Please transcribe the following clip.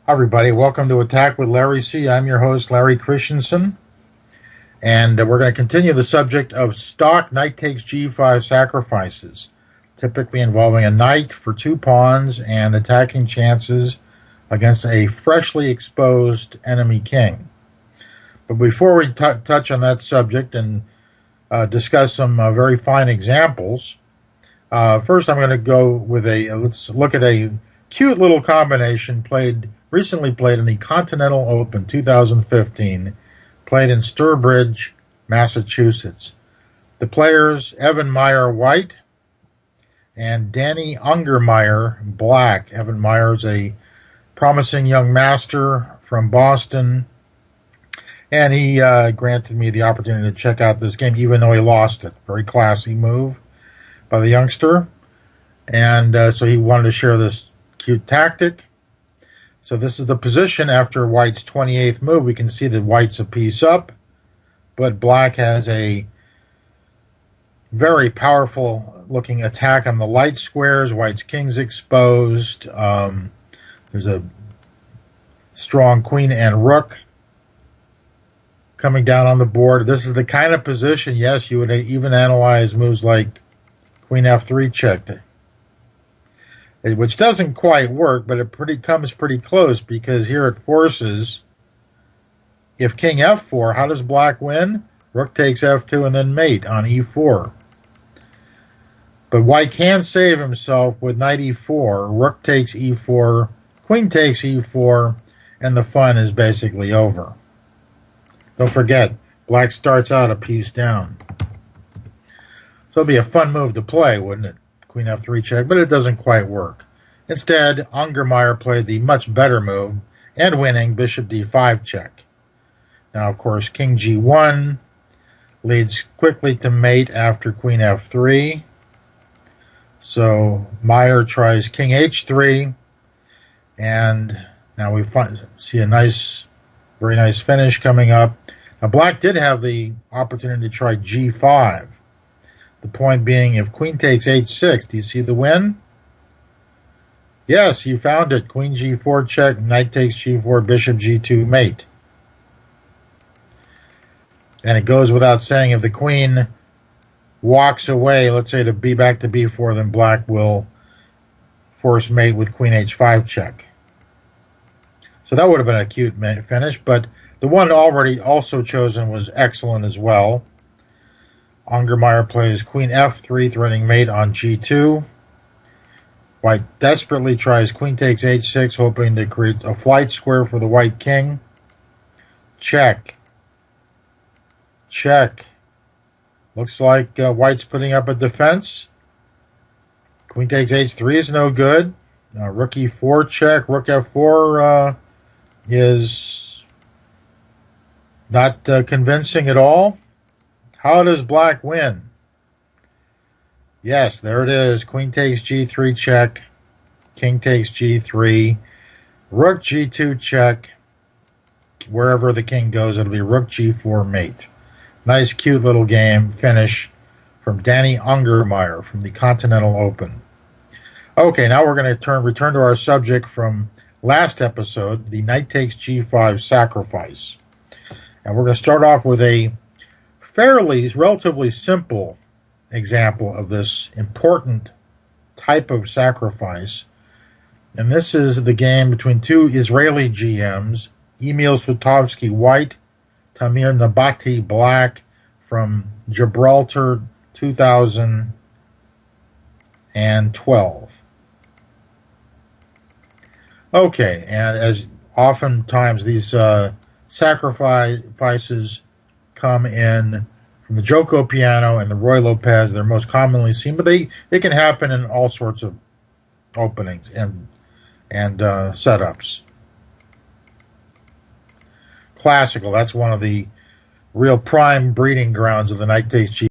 Hi everybody, welcome to Attack with LarryC. I'm your host, Larry Christiansen, and we're going to continue the subject of stock knight takes g5 sacrifices, typically involving a knight for 2 pawns and attacking chances against a freshly exposed enemy king. But before we touch on that subject and discuss some very fine examples, first I'm going to go with let's look at a cute little combination recently played in the Continental Open 2015, played in Sturbridge, Massachusetts. The players, Evan Meyer White and Danny Ungermeyer Black. Evan Meyer is a promising young master from Boston, and he granted me the opportunity to check out this game, even though he lost it. Very classy move by the youngster, and so he wanted to share this cute tactic. So this is the position after White's 28th move. We can see that White's a piece up, but Black has a very powerful looking attack on the light squares. White's king's exposed. There's a strong queen and rook coming down on the board. This is the kind of position, yes, you would even analyze moves like queen f3 check, which doesn't quite work, but it comes pretty close, because here it forces, if king f4, how does Black win? Rook takes f2 and then mate on e4. But White can save himself with knight e4, rook takes e4, queen takes e4, and the fun is basically over. Don't forget, Black starts out a piece down. So it'd be a fun move to play, wouldn't it? Queen f3 check, but it doesn't quite work. Instead, Ungermeyer played the much better move and winning bishop d5 check. Now, of course, king g1 leads quickly to mate after queen f3. So Meyer tries king h3, and now we see a very nice finish coming up. Now, Black did have the opportunity to try g5. The point being, if queen takes h6, do you see the win? Yes, you found it. Queen g4 check, knight takes g4, bishop g2 mate. And it goes without saying, if the queen walks away, let's say to back to b4, then Black will force mate with queen h5 check. So that would have been a cute finish, but the one already also chosen was excellent as well. Ungermeyer plays queen f3, threatening mate on g2. White desperately tries queen takes h6, hoping to create a flight square for the white king. Check. Check. Looks like White's putting up a defense. Queen takes h3 is no good. Rook e4 check. Rook f4 is not convincing at all. How does Black win? Yes, there it is. Queen takes g3 check. King takes g3. Rook g2 check. Wherever the king goes, it'll be rook g4 mate. Nice, cute little game finish from Danny Ungermeyer from the Continental Open. Okay, now we're going to return to our subject from last episode, the knight takes g5 sacrifice. And we're going to start off with a relatively simple example of this important type of sacrifice. And this is the game between two Israeli GMs, Emil Switovsky White, Tamir Nabati Black, from Gibraltar, 2012. Okay, and as oftentimes these sacrifices come in from the Giuoco Piano and the Ruy Lopez. They're most commonly seen, but they can happen in all sorts of openings and setups. Classical, that's one of the real prime breeding grounds of the knight takes g5.